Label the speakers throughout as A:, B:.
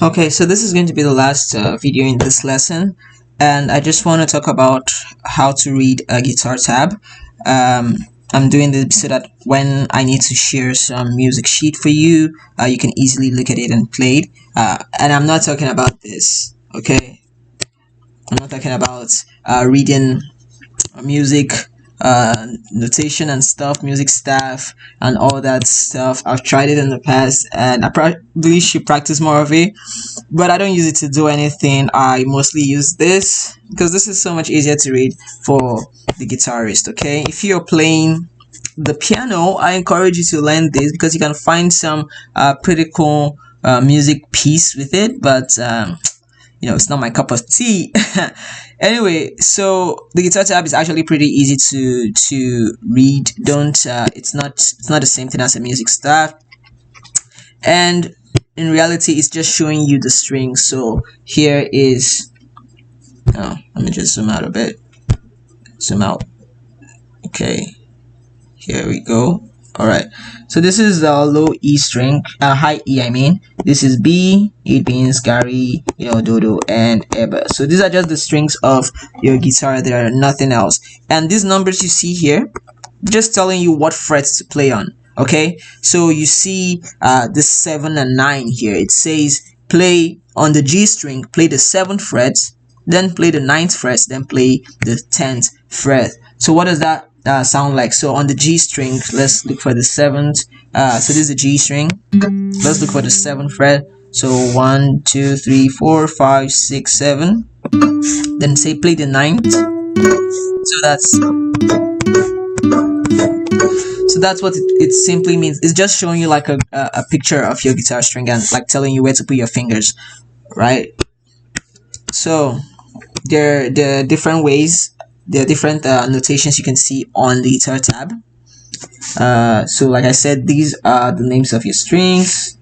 A: Okay, so this is going to be the last video in this lesson, and I just want to talk about how to read a guitar tab. I'm doing this so that when I need to share some music sheet for you, you can easily look at it and play it. And I'm not talking about this, okay? I'm not talking about reading music notation and stuff, music staff and all that stuff. I've tried it in the past and I probably should practice more of it, but I don't use it to do anything. I mostly use this because this is so much easier to read for the guitarist. Okay, if you're playing the piano, I encourage you to learn this because you can find some pretty cool music piece with it, but it's not my cup of tea. Anyway, so the guitar tab is actually pretty easy to read. Don't it's not the same thing as a music staff, and in reality it's just showing you the strings. So here is, oh, let me just zoom out a bit, zoom out. Okay, here we go. All right, so this is the low E string, high E I mean. This is B, it means Gary, Dodo and Eber. So these are just the strings of your guitar. There are nothing else, and these numbers you see here just telling you what frets to play on. Okay, so you see this 7 and 9 here. It says play on the G string, play the 7th fret, then play the 9th fret, then play the 10th fret. So what does that sound like? So on the G string, let's look for the 7th. So this is the G string. Let's look for the 7th fret. So 1 2 3 4 5 6 7. Then say play the 9th. So that's what it simply means. It's just showing you like a picture of your guitar string and like telling you where to put your fingers, right? So there are different ways. There are different notations you can see on the guitar tab. So like I said, these are the names of your strings,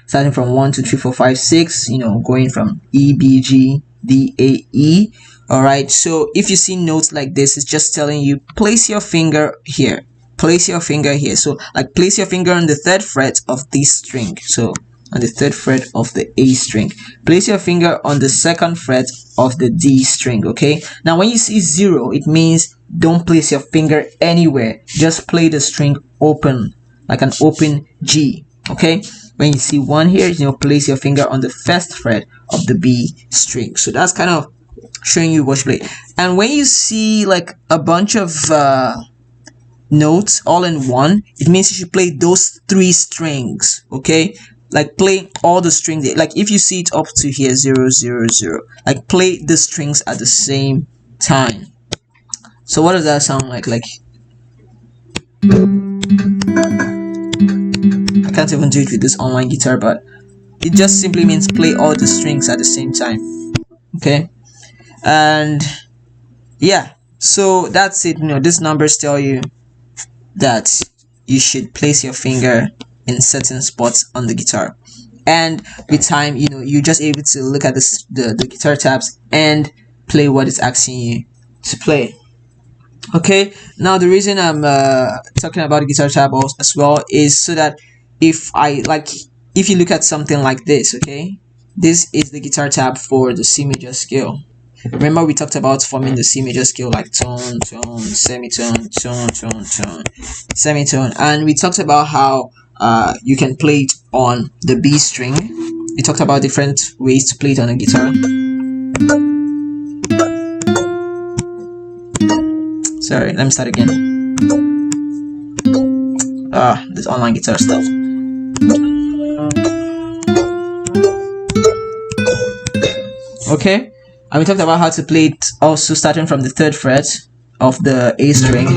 A: starting from 1 2 3 4 5 6, going from E, B, G, D, A, E. All right, so if you see notes like this, it's just telling you place your finger here, place your finger here. So like place your finger on the 3rd fret of this string. So on the 3rd fret of the A string, place your finger on the 2nd fret of the D string. Okay, now when you see 0, it means don't place your finger anywhere, just play the string open, like an open G. Okay, when you see 1 here, place your finger on the 1st fret of the B string. So that's kind of showing you what you play. And when you see like a bunch of notes all in one, it means you should play those 3 strings. Okay, like play all the strings. Like if you see it up to here 0 0 0, like play the strings at the same time. So what does that sound like? I can't even do it with this online guitar, but it just simply means play all the strings at the same time. Okay, and yeah, so that's it. These numbers tell you that you should place your finger in certain spots on the guitar, and with time, you're just able to look at the guitar tabs and play what it's asking you to play. Okay, now the reason I'm talking about the guitar tab as well is so that if you look at something like this, okay, this is the guitar tab for the C major scale. Remember we talked about forming the C major scale, like tone, tone, semitone, tone, tone, tone, semitone, and we talked about how you can play it on the B string. We talked about different ways to play it on a guitar. Sorry, let me start again. This online guitar stuff. Okay, and we talked about how to play it also starting from the 3rd fret of the A string.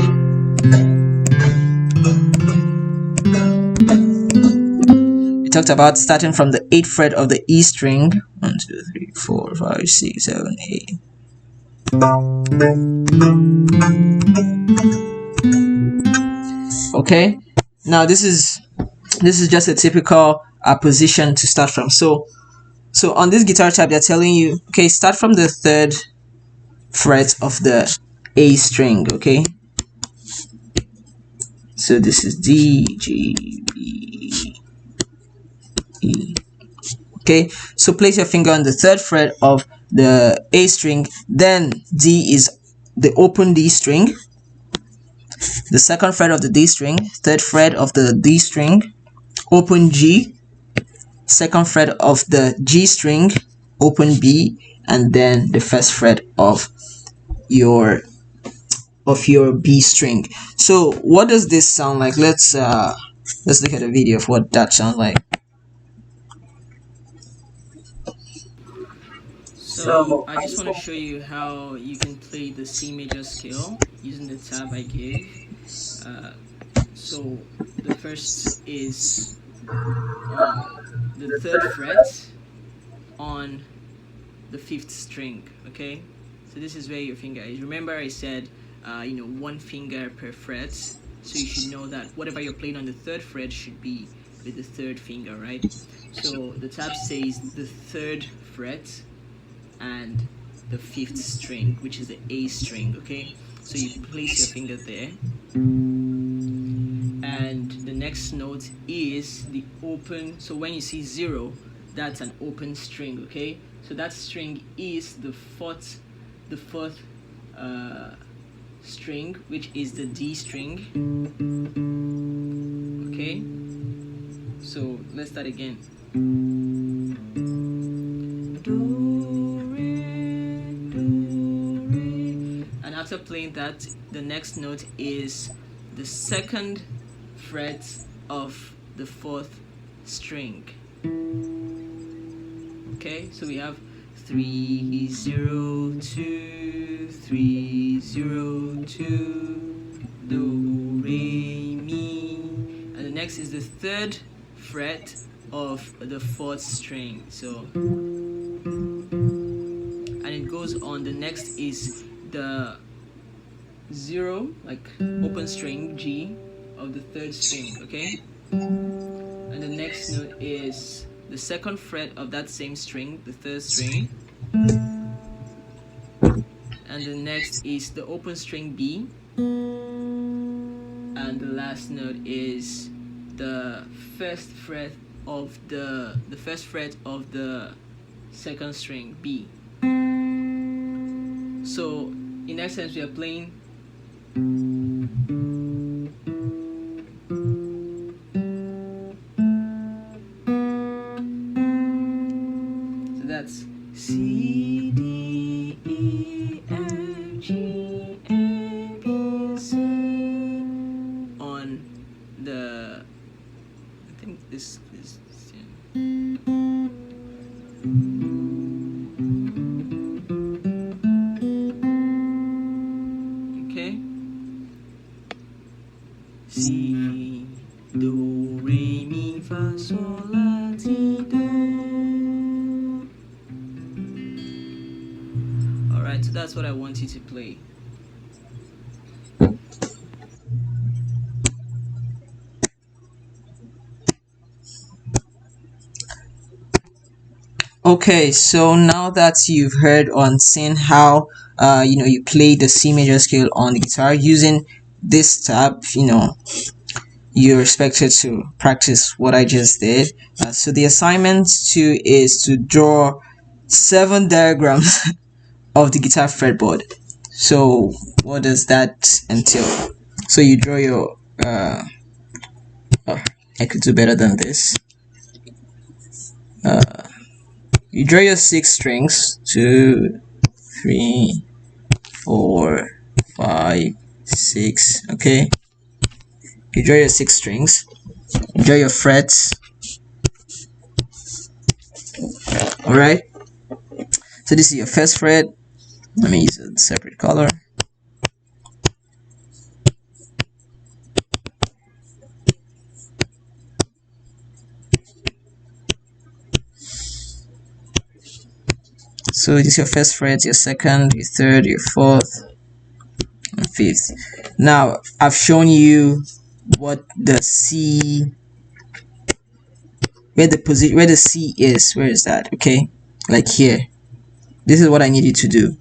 A: We talked about starting from the 8th fret of the E string. 1 2 3 4 5 6 7 8. Okay, now this is just a typical position to start from. So on this guitar tab, they're telling you, okay, start from the 3rd fret of the A string. Okay, so this is D, G, B, E. Okay, so place your finger on the third fret of the A string, then D is the open D string, the second fret of the D string, third fret of the D string, open G, second fret of the G string, open B, and then the first fret of your B string. So what does this sound like? Let's look at a video of what that sounds like.
B: So I just want to show you how you can play the C major scale using the tab I gave. So the first is the third fret on the fifth string. Okay, so this is where your finger is. Remember I said one finger per fret, so you should know that whatever you're playing on the third fret should be with the third finger, right? So the tab says the third fret and the fifth string, which is the A string. Okay, so you place your finger there, and the next note is the open. So when you see 0, that's an open string. Okay, so that string is the fourth string, which is the D string. Okay, so let's start again. And after playing that, the next note is the second fret of the fourth string. Okay, so we have 3 0 2 3 0 2 do re mi, and the next is the third fret of the fourth string. So and it goes on. The next is the 0, like open string G of the third string. Okay, and the next note is the second fret of that same string, the third string, and the next is the open string B, and the last note is the first fret of the second string B. So in essence, we are playing that's C, D, E, F, G, A, B, C on the, I think this is, okay, C, do, re, mi, fa, sol, la, ti, do. Alright, so that's what I want you to play.
A: Okay, so now that you've heard on seeing how you play the C major scale on the guitar using this tab, you're expected to practice what I just did. So the assignment too is to draw 7 diagrams of the guitar fretboard. So what does that entail? So you draw your oh, I could do better than this. You draw your 6 strings, 2 3 4 5 6. Okay, you draw your 6 strings, you draw your frets. All right, so this is your first fret. Let me use a separate color. So this is your first fret, your second, your third, your fourth, and fifth. Now I've shown you what the C, where the C is. Where is that? Okay, like here. This is what I need you to do.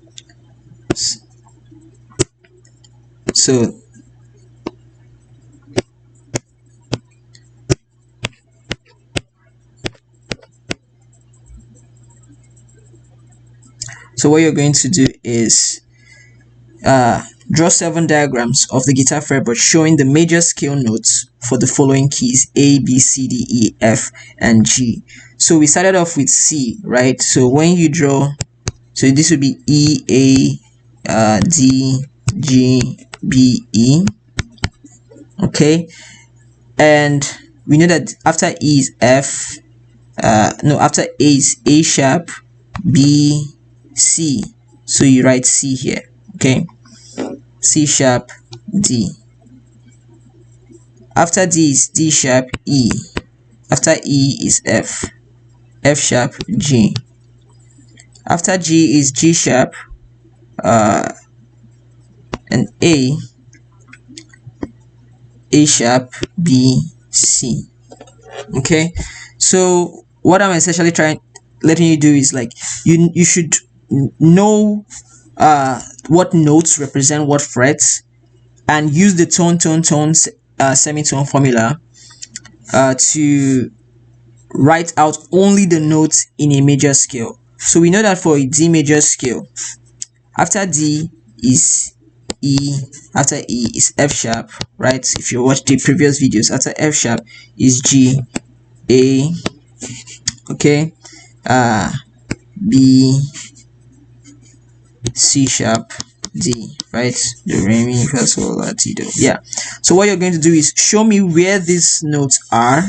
A: So So what you're going to do is draw 7 diagrams of the guitar fretboard showing the major scale notes for the following keys: A, B, C, D, E, F, and G. So we started off with C, right? So when you draw, so this would be E, A, D, G, B, E. Okay, and we know that after E is F, after A is A sharp, B, C. So you write C here, okay? C sharp, D. After D is D sharp, E. After E is F, F sharp, G. After G is G sharp, and A sharp, B, C. Okay, so what I'm essentially letting you do is like you should know what notes represent what frets, and use the tone semitone formula to write out only the notes in a major scale. So we know that for a D major scale, after D is E, after E is F sharp, right? If you watch the previous videos, after F sharp is G, A, okay, B, C sharp, D, right? Do, re, mi, fa, sol, la, ti, do. Yeah. So what you're going to do is show me where these notes are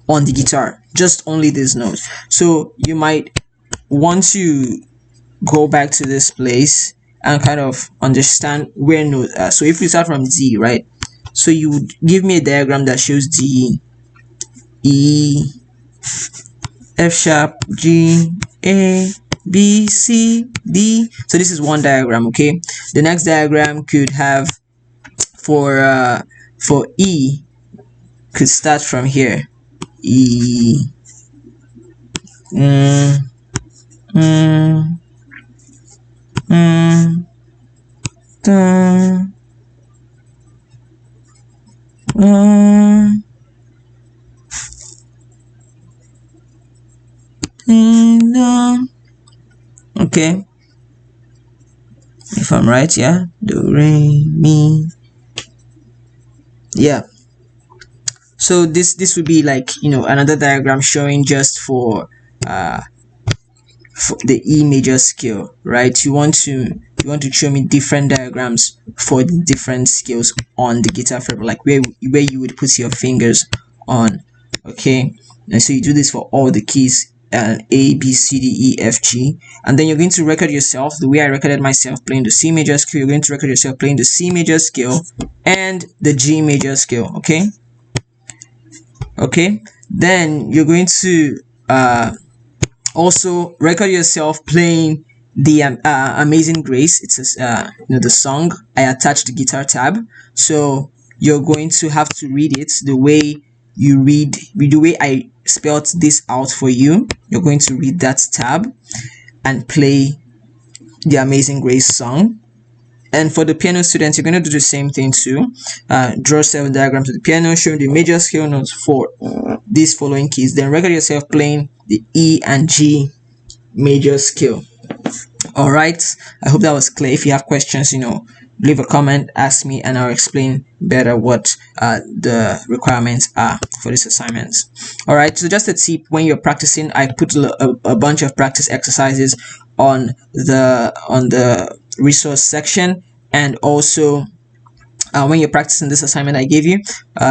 A: on the guitar, just only these notes. So you might want to go back to this place and kind of understand where notes are. So if we start from D, right? So you would give me a diagram that shows D, E, F sharp, G, A, B, C, D. So this is one diagram, okay? The next diagram could have for E, could start from here. E, okay, if I'm right, yeah, do, re, mi, yeah. So this would be like, you know, another diagram showing just for the E major scale, right? You want to show me different diagrams for the different scales on the guitar fretboard, like where you would put your fingers on, okay? And so you do this for all the keys, A, B, C, D, E, F, G, and then you're going to record yourself the way I recorded myself playing the C major scale. You're going to record yourself playing the C major scale and the G major scale, okay? Okay, then you're going to also record yourself playing the Amazing Grace. It's the song. I attached the guitar tab, so you're going to have to read it the way you read the way I spelled this out for you. You're going to read that tab and play the Amazing Grace song. And for the piano students, you're going to do the same thing too. Draw 7 diagrams of the piano showing the major scale notes for these following keys. Then record yourself playing the E and G major scale. All right, I hope that was clear. If you have questions, leave a comment, ask me, and I'll explain better what the requirements are for this assignment. All right, so just a tip: when you're practicing, I put a bunch of practice exercises on the resource section, and also when you're practicing this assignment I gave you,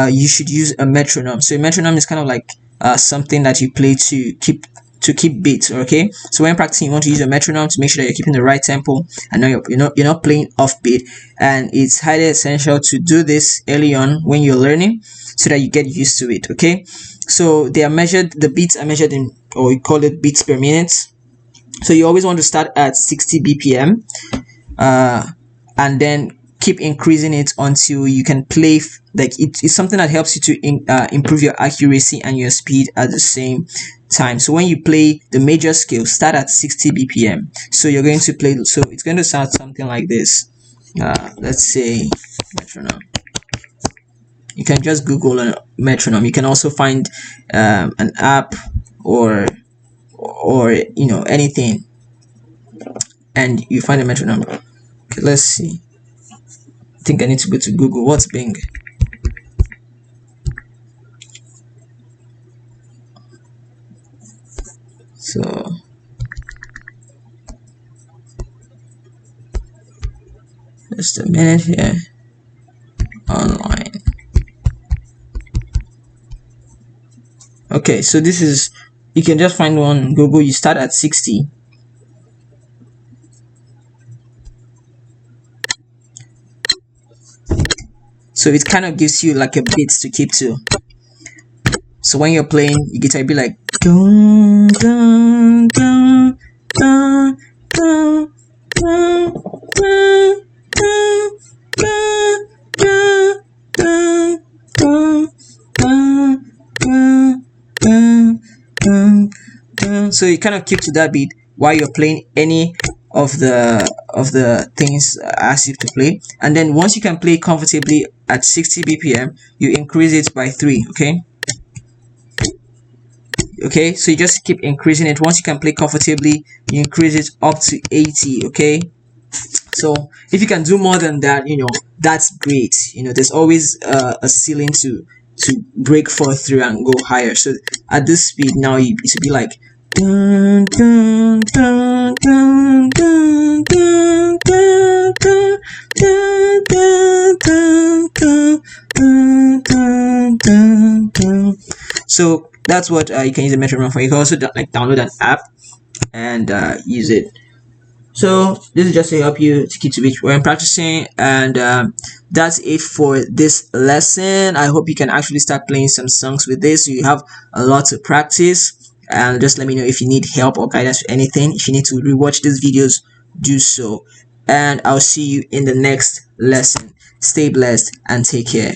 A: you should use a metronome. So a metronome is kind of like something that you play to keep beats. Okay, so when practicing, you want to use a metronome to make sure that you're keeping the right tempo and you're not playing off beat. And it's highly essential to do this early on when you're learning, so that you get used to it. Okay, so the beats are measured in, or we call it beats per minute. So you always want to start at 60 BPM, and then keep increasing it until you can play it's something that helps you to improve your accuracy and your speed at the same time. So when you play the major scale, start at 60 BPM. So you're going to play, so it's going to sound something like this. Let's say metronome. You can just Google a metronome. You can also find an app or anything and you find a metronome. Okay, let's see. I think I need to go to Google. What's Bing? So just a minute here. Online. Okay, so this is, you can just find one on Google. You start at 60. So it kind of gives you like a beat to keep to. So when you're playing your guitar, be like dun, dun, dun, dun, dun, dun, dun, dun, dun, dun, dun, dun, dun, dun, dun, dun. So you kind of keep to that beat while you're playing any of the things I asked you to play, and then once you can play comfortably at 60 bpm, you increase it by 3. Okay, so you just keep increasing it. Once you can play comfortably, you increase it up to 80. Okay, so if you can do more than that, that's great. There's always a ceiling to break forth through and go higher. So at this speed now, it should be like dun, dun, dun, dun, dun, dun, dun, dun, dun, dun, dun, dun, dun, dun, dun. So that's what you can use a metronome for. You can also download an app and use it. So this is just to help you to keep to which when practicing, and that's it for this lesson. I hope you can actually start playing some songs with this, so you have a lot to practice. And just let me know if you need help or guidance or anything. If you need to rewatch these videos, do so, and I'll see you in the next lesson. Stay blessed and take care.